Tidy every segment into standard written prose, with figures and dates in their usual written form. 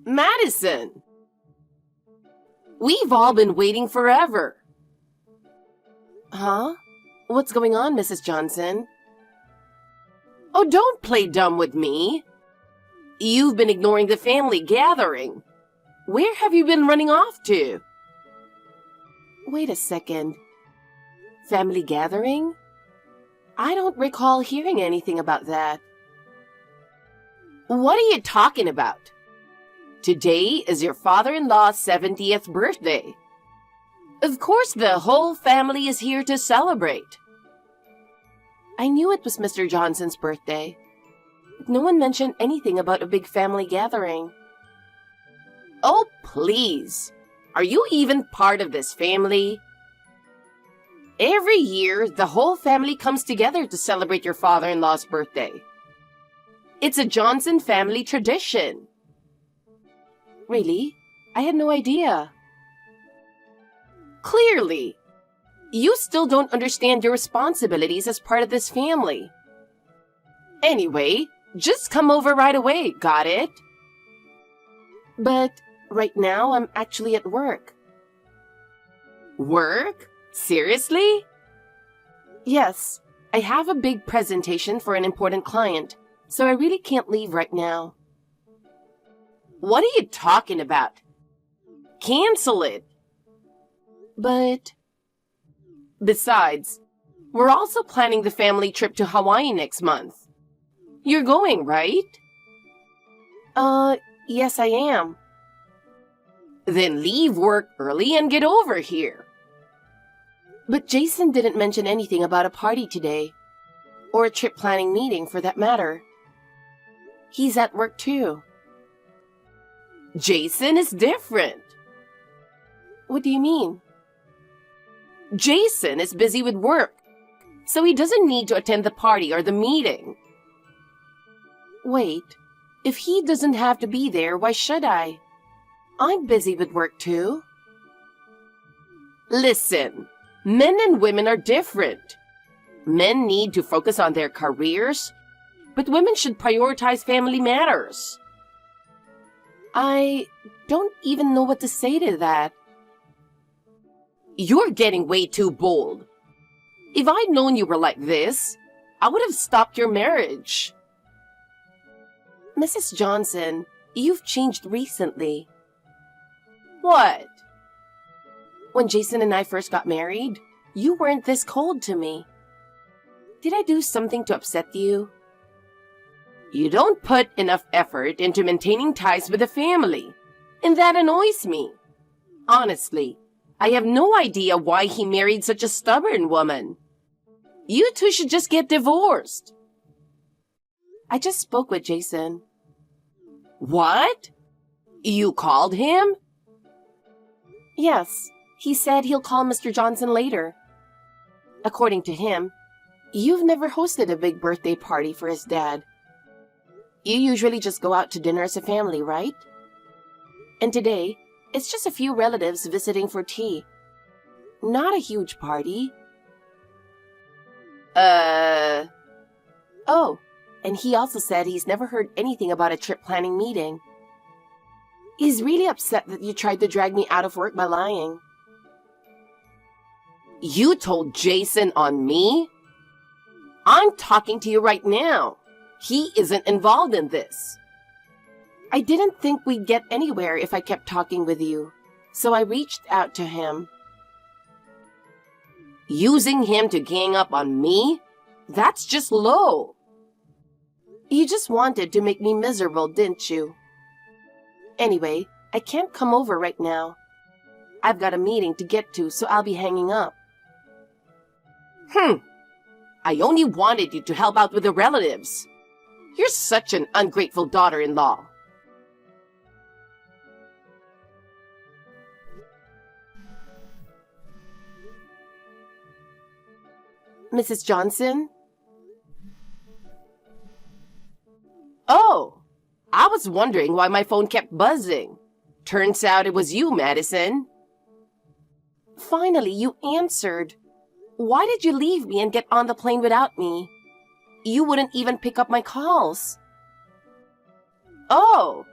Madison! We've all been waiting forever. Huh? What's going on, Mrs. Johnson? Oh, don't play dumb with me. You've been ignoring the family gathering. Where have you been running off to? Wait a second. Family gathering? I don't recall hearing anything about that. What are you talking about? Today is your father-in-law's 70th birthday. Of course, the whole family is here to celebrate. I knew it was Mr. Johnson's birthday, but no one mentioned anything about a big family gathering. Oh, please. Are you even part of this family? Every year, the whole family comes together to celebrate your father-in-law's birthday. It's a Johnson family tradition. Really? I had no idea. Clearly, you still don't understand your responsibilities as part of this family. Anyway, just come over right away, got it? But right now, I'm actually at work. Work? Seriously? Yes, I have a big presentation for an important client, so I really can't leave right now. What are you talking about? Cancel it. But besides, we're also planning the family trip to Hawaii next month. You're going, right? Yes, I am. Then leave work early and get over here. But Jason didn't mention anything about a party today, or a trip planning meeting for that matter. He's at work too. Jason is different. What do you mean? Jason is busy with work, so he doesn't need to attend the party or the meeting. Wait, if he doesn't have to be there, why should I? I'm busy with work too. Listen, men and women are different. Men need to focus on their careers, but women should prioritize family matters. I don't even know what to say to that. You're getting way too bold. If I'd known you were like this, I would have stopped your marriage. Mrs. Johnson, you've changed recently. What? When Jason and I first got married, you weren't this cold to me. Did I do something to upset you? You don't put enough effort into maintaining ties with the family, and that annoys me. Honestly, I have no idea why he married such a stubborn woman. You two should just get divorced. I just spoke with Jason. What? You called him? Yes, he said he'll call Mr. Johnson later. According to him, you've never hosted a big birthday party for his dad. You usually just go out to dinner as a family, right? And today, it's just a few relatives visiting for tea. Not a huge party. Oh, and he also said he's never heard anything about a trip planning meeting. He's really upset that you tried to drag me out of work by lying. You told Jason on me? I'm talking to you right now. He isn't involved in this. I didn't think we'd get anywhere if I kept talking with you, so I reached out to him. Using him to gang up on me? That's just low. You just wanted to make me miserable, didn't you? Anyway, I can't come over right now. I've got a meeting to get to, so I'll be hanging up. I only wanted you to help out with the relatives. You're such an ungrateful daughter-in-law. Mrs. Johnson? Oh, I was wondering why my phone kept buzzing. Turns out it was you, Madison. Finally, you answered. Why did you leave me and get on the plane without me? You wouldn't even pick up my calls. Oh,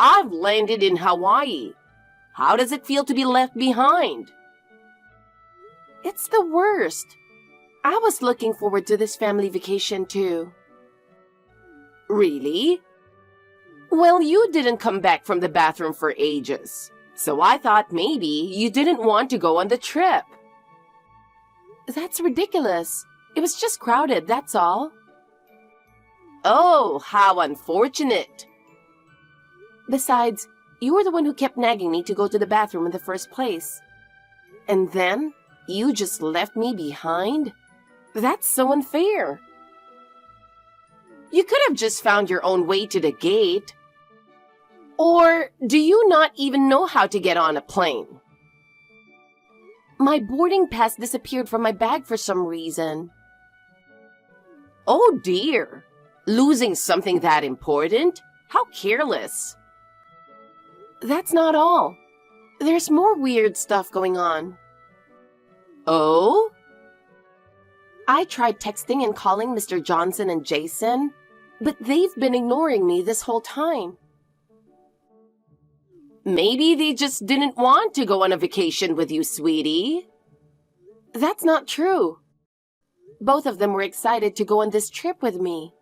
I've landed in Hawaii. How does it feel to be left behind? It's the worst. I was looking forward to this family vacation too. Really? Well, you didn't come back from the bathroom for ages, so I thought maybe you didn't want to go on the trip. That's ridiculous. It was just crowded, that's all. Oh, how unfortunate. Besides, you were the one who kept nagging me to go to the bathroom in the first place. And then, you just left me behind? That's so unfair. You could have just found your own way to the gate. Or do you not even know how to get on a plane? My boarding pass disappeared from my bag for some reason. Oh dear, losing something that important? How careless. That's not all. There's more weird stuff going on. Oh? I tried texting and calling Mr. Johnson and Jason, but they've been ignoring me this whole time. Maybe they just didn't want to go on a vacation with you, sweetie. That's not true. Both of them were excited to go on this trip with me.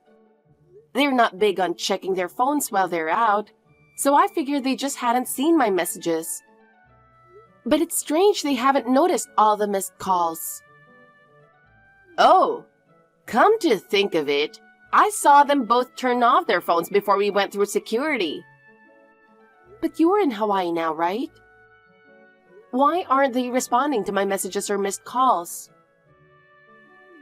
They're not big on checking their phones while they're out, so I figured they just hadn't seen my messages. But it's strange they haven't noticed all the missed calls. Oh, come to think of it, I saw them both turn off their phones before we went through security. But you're in Hawaii now, right? Why aren't they responding to my messages or missed calls?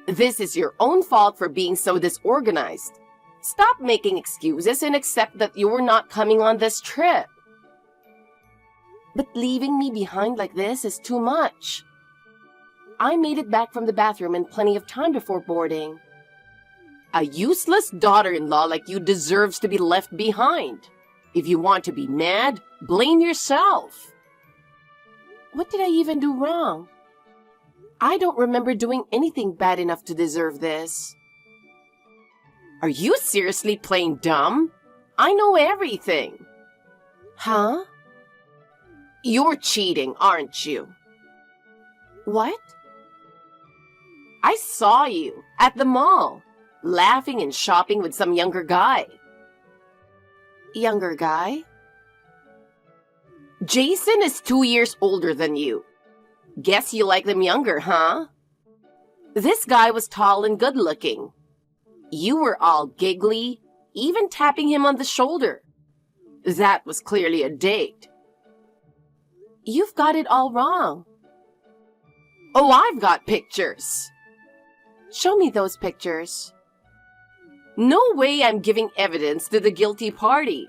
This is your own fault for being so disorganized. Stop making excuses and accept that you were not coming on this trip. But leaving me behind like this is too much. I made it back from the bathroom in plenty of time before boarding. A useless daughter-in-law like you deserves to be left behind. If you want to be mad, blame yourself. What did I even do wrong? I don't remember doing anything bad enough to deserve this. Are you seriously playing dumb? I know everything. Huh? You're cheating, aren't you? What? I saw you at the mall, laughing and shopping with some younger guy. Younger guy? Jason is 2 years older than you. Guess you like them younger, huh? This guy was tall and good-looking. You were all giggly, even tapping him on the shoulder. That was clearly a date. You've got it all wrong. Oh, I've got pictures. Show me those pictures. No way I'm giving evidence to the guilty party.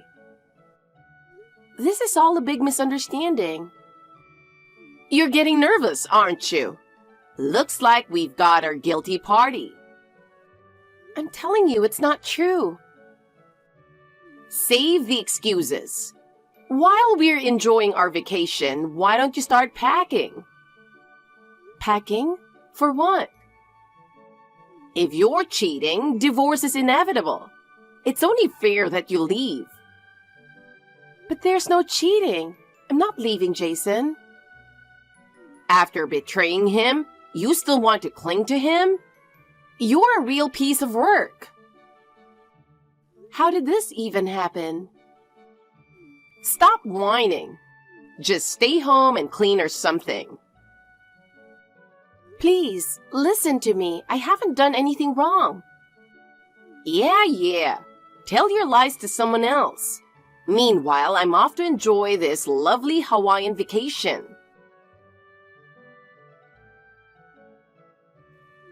This is all a big misunderstanding. You're getting nervous, aren't you? Looks like we've got our guilty party. I'm telling you, it's not true. Save the excuses. While we're enjoying our vacation, why don't you start packing? Packing? For what? If you're cheating, divorce is inevitable. It's only fair that you leave. But there's no cheating. I'm not leaving Jason. After betraying him, you still want to cling to him? You're a real piece of work. How did this even happen? Stop whining. Just stay home and clean or something. Please, listen to me. I haven't done anything wrong. Yeah. Tell your lies to someone else. Meanwhile, I'm off to enjoy this lovely Hawaiian vacation.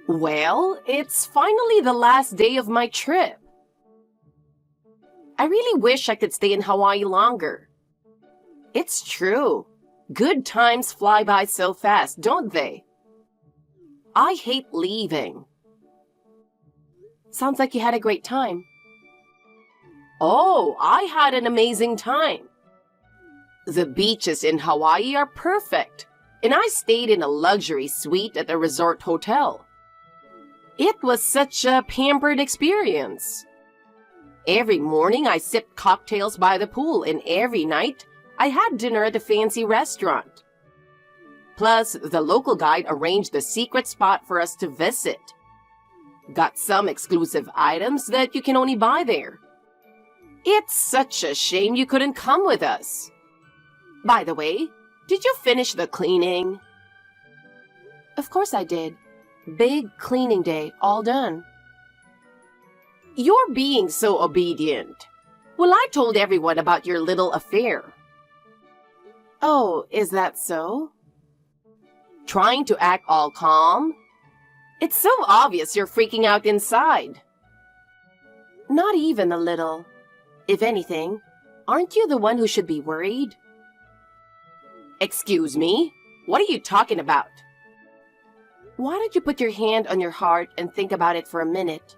Well, it's finally the last day of my trip. I really wish I could stay in Hawaii longer. It's true. Good times fly by so fast, don't they? I hate leaving. Sounds like you had a great time. Oh, I had an amazing time. The beaches in Hawaii are perfect, and I stayed in a luxury suite at a resort hotel. It was such a pampered experience. Every morning I sipped cocktails by the pool, and every night I had dinner at a fancy restaurant. Plus, the local guide arranged a secret spot for us to visit. Got some exclusive items that you can only buy there. It's such a shame you couldn't come with us. By the way, did you finish the cleaning? Of course I did. Big cleaning day, all done. You're being so obedient. Well, I told everyone about your little affair. Oh, is that so? Trying to act all calm? It's so obvious you're freaking out inside. Not even a little. If anything, aren't you the one who should be worried? Excuse me? What are you talking about? Why don't you put your hand on your heart and think about it for a minute?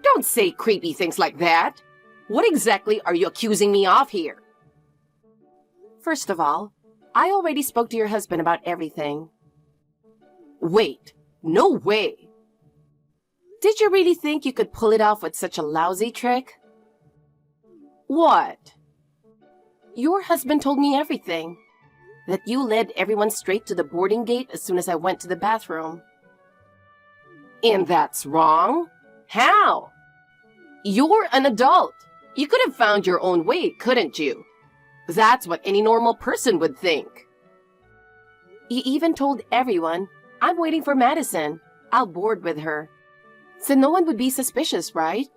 Don't say creepy things like that. What exactly are you accusing me of here? First of all, I already spoke to your husband about everything. Wait, no way. Did you really think you could pull it off with such a lousy trick? What? Your husband told me everything. That you led everyone straight to the boarding gate as soon as I went to the bathroom. And that's wrong? How? You're an adult. You could have found your own way, couldn't you? That's what any normal person would think. You even told everyone, I'm waiting for Madison. I'll board with her. So no one would be suspicious, right?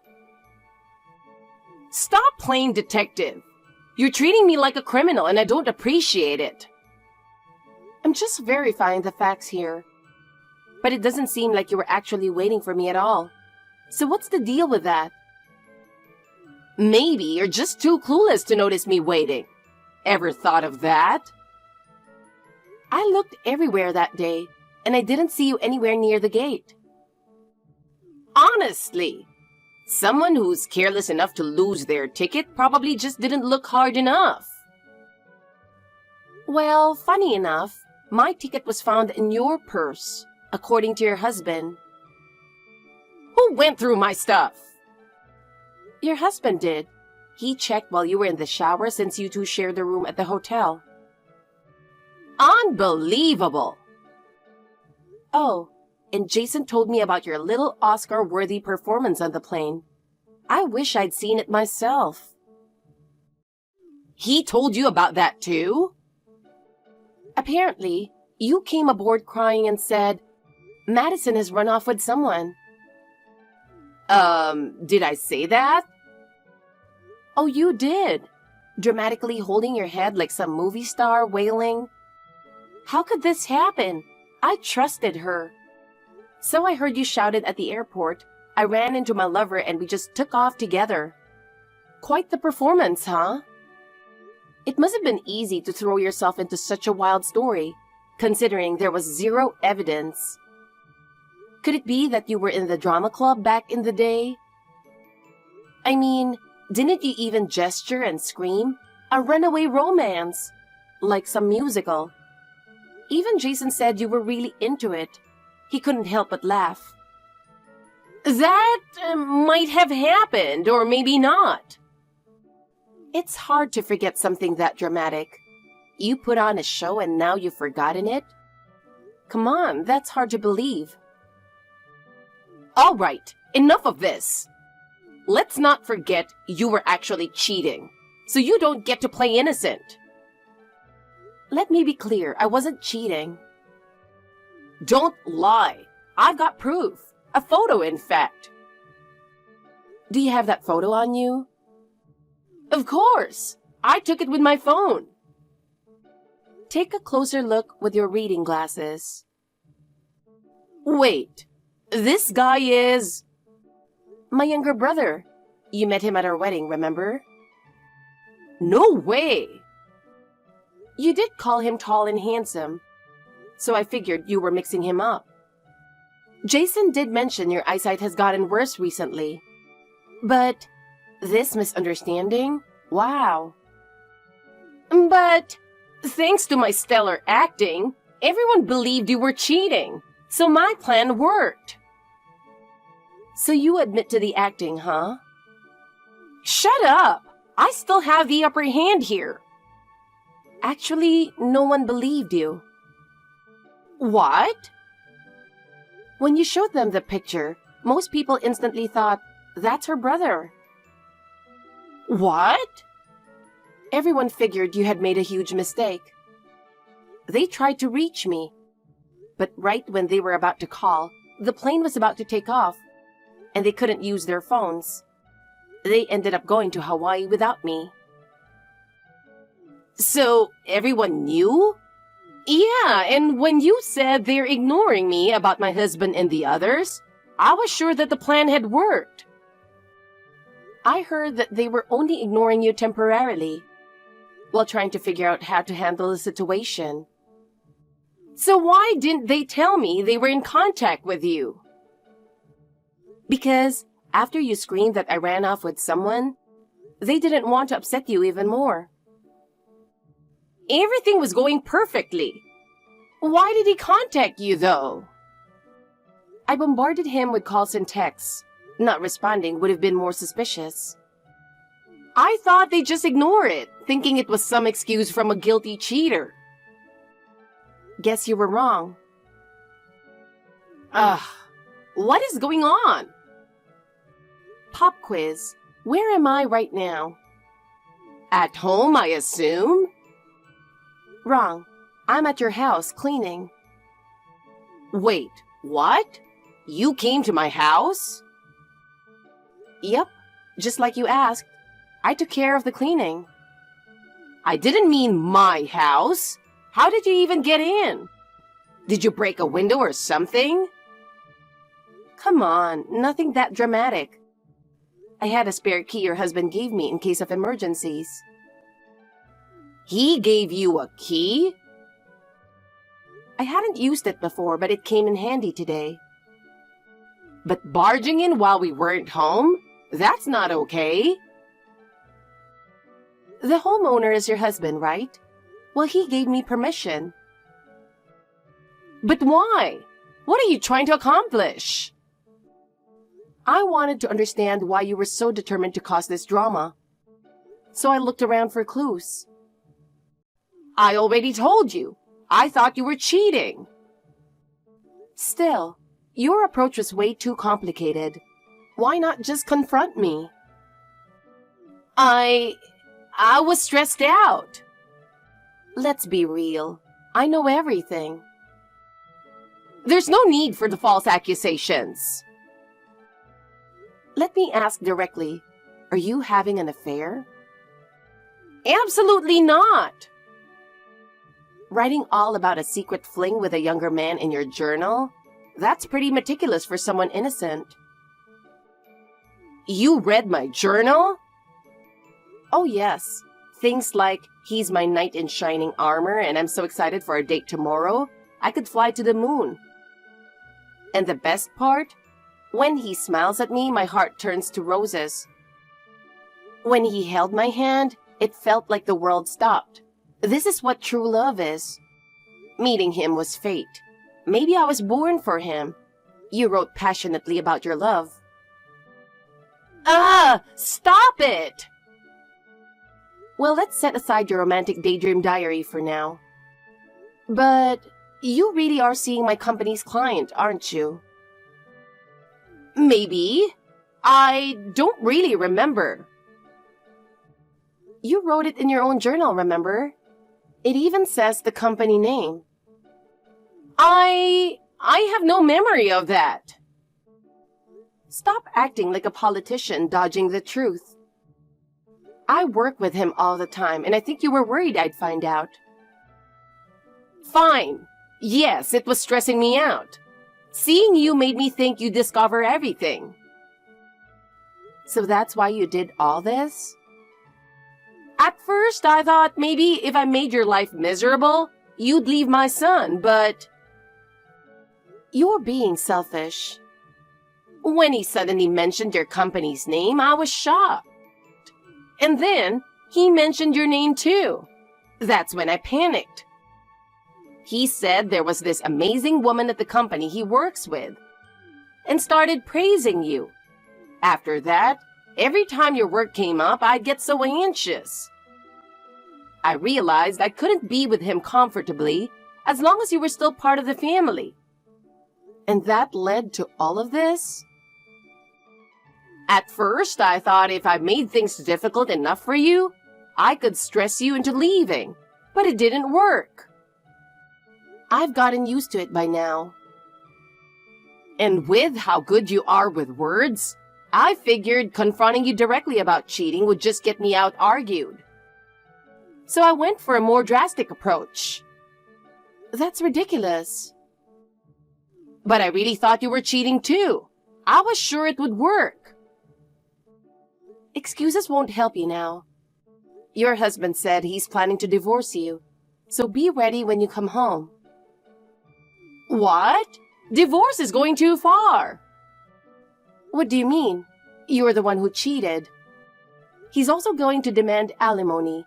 Stop playing detective. You're treating me like a criminal and I don't appreciate it. I'm just verifying the facts here. But it doesn't seem like you were actually waiting for me at all. So what's the deal with that? Maybe you're just too clueless to notice me waiting. Ever thought of that? I looked everywhere that day, and I didn't see you anywhere near the gate. Honestly, someone who's careless enough to lose their ticket probably just didn't look hard enough. Well, funny enough, my ticket was found in your purse, according to your husband. Who went through my stuff? Your husband did. He checked while you were in the shower since you two shared the room at the hotel. Unbelievable! Oh, and Jason told me about your little Oscar-worthy performance on the plane. I wish I'd seen it myself. He told you about that too? Apparently, you came aboard crying and said, Madison has run off with someone. Did I say that? Oh, you did. Dramatically holding your head like some movie star, wailing. How could this happen? I trusted her. So I heard you shouted at the airport. I ran into my lover and we just took off together. Quite the performance, huh? It must have been easy to throw yourself into such a wild story, considering there was zero evidence. Could it be that you were in the drama club back in the day? I mean, didn't you even gesture and scream? A runaway romance, like some musical. Even Jason said you were really into it. He couldn't help but laugh. That might have happened, or maybe not. It's hard to forget something that dramatic. You put on a show and now you've forgotten it? Come on, that's hard to believe. All right, enough of this. Let's not forget you were actually cheating, so you don't get to play innocent. Let me be clear, I wasn't cheating. Don't lie. I've got proof. A photo, in fact. Do you have that photo on you? Of course. I took it with my phone. Take a closer look with your reading glasses. Wait. This guy is... my younger brother. You met him at our wedding, remember? No way! You did call him tall and handsome, so I figured you were mixing him up. Jason did mention your eyesight has gotten worse recently. But this misunderstanding? Wow. But thanks to my stellar acting, everyone believed you were cheating, so my plan worked. So you admit to the acting, huh? Shut up! I still have the upper hand here. Actually, no one believed you. What? When you showed them the picture, most people instantly thought, that's her brother. What? Everyone figured you had made a huge mistake. They tried to reach me, but right when they were about to call, the plane was about to take off, and they couldn't use their phones. They ended up going to Hawaii without me. So, everyone knew? Yeah, and when you said they're ignoring me about my husband and the others, I was sure that the plan had worked. I heard that they were only ignoring you temporarily, while trying to figure out how to handle the situation. So why didn't they tell me they were in contact with you? Because after you screamed that I ran off with someone, they didn't want to upset you even more. Everything was going perfectly. Why did he contact you, though? I bombarded him with calls and texts. Not responding would have been more suspicious. I thought they'd just ignore it, thinking it was some excuse from a guilty cheater. Guess you were wrong. What is going on? Pop quiz. Where am I right now? At home, I assume? Wrong. I'm at your house cleaning. Wait, what? You came to my house? Yep, just like you asked. I took care of the cleaning. I didn't mean my house. How did you even get in? Did you break a window or something? Come on, nothing that dramatic. I had a spare key your husband gave me in case of emergencies. He gave you a key? I hadn't used it before, but it came in handy today. But barging in while we weren't home? That's not okay. The homeowner is your husband, right? Well, he gave me permission. But why? What are you trying to accomplish? I wanted to understand why you were so determined to cause this drama. So I looked around for clues. I already told you. I thought you were cheating. Still, your approach was way too complicated. Why not just confront me? I was stressed out. Let's be real. I know everything. There's no need for the false accusations. Let me ask directly, are you having an affair? Absolutely not. Writing all about a secret fling with a younger man in your journal? That's pretty meticulous for someone innocent. You read my journal? Oh yes. Things like, he's my knight in shining armor and I'm so excited for our date tomorrow, I could fly to the moon. And the best part? When he smiles at me, my heart turns to roses. When he held my hand, it felt like the world stopped. This is what true love is. Meeting him was fate. Maybe I was born for him. You wrote passionately about your love. Stop it! Well, let's set aside your romantic daydream diary for now. But you really are seeing my company's client, aren't you? Maybe. I don't really remember. You wrote it in your own journal, remember? It even says the company name. I have no memory of that. Stop acting like a politician dodging the truth. I work with him all the time, and I think you were worried I'd find out. Fine. Yes, it was stressing me out. Seeing you made me think you'd discover everything. So that's why you did all this? At first, I thought maybe if I made your life miserable, you'd leave my son, but... You're being selfish. When he suddenly mentioned your company's name, I was shocked. And then, he mentioned your name too. That's when I panicked. He said there was this amazing woman at the company he works with, and started praising you. After that, Every time your work came up, I'd get so anxious. I realized I couldn't be with him comfortably as long as you were still part of the family. And that led to all of this? At first, I thought if I made things difficult enough for you, I could stress you into leaving, but it didn't work. I've gotten used to it by now. And with how good you are with words, I figured confronting you directly about cheating would just get me out-argued. So I went for a more drastic approach. That's ridiculous. But I really thought you were cheating too. I was sure it would work. Excuses won't help you now. Your husband said he's planning to divorce you, so be ready when you come home. What? Divorce is going too far. What do you mean? You're the one who cheated. He's also going to demand alimony,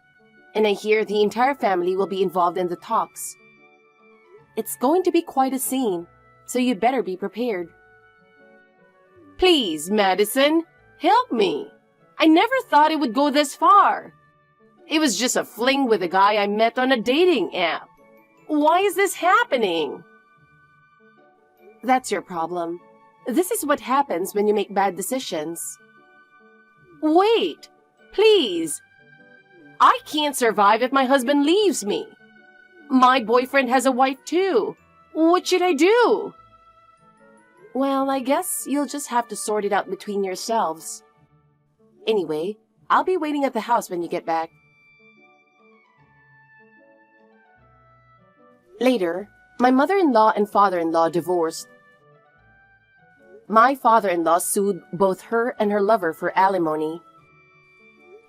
and I hear the entire family will be involved in the talks. It's going to be quite a scene, so you'd better be prepared. Please, Madison, help me. I never thought it would go this far. It was just a fling with a guy I met on a dating app. Why is this happening? That's your problem. This is what happens when you make bad decisions. Wait, please. I can't survive if my husband leaves me. My boyfriend has a wife too. What should I do? Well, I guess you'll just have to sort it out between yourselves. Anyway, I'll be waiting at the house when you get back. Later, my mother-in-law and father-in-law divorced. My father-in-law sued both her and her lover for alimony.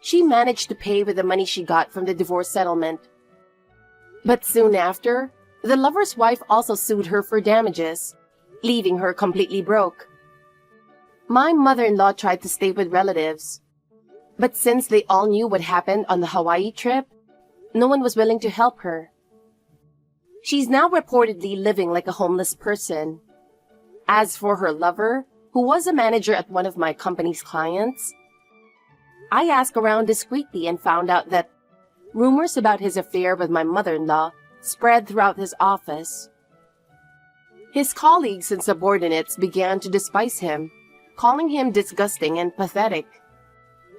She managed to pay with the money she got from the divorce settlement. But soon after, the lover's wife also sued her for damages, leaving her completely broke. My mother-in-law tried to stay with relatives, but since they all knew what happened on the Hawaii trip, no one was willing to help her. She's now reportedly living like a homeless person. As for her lover, who was a manager at one of my company's clients, I asked around discreetly and found out that rumors about his affair with my mother-in-law spread throughout his office. His colleagues and subordinates began to despise him, calling him disgusting and pathetic.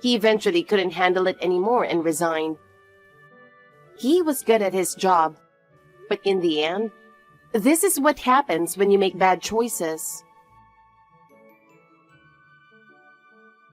He eventually couldn't handle it anymore and resigned. He was good at his job, but in the end, this is what happens when you make bad choices.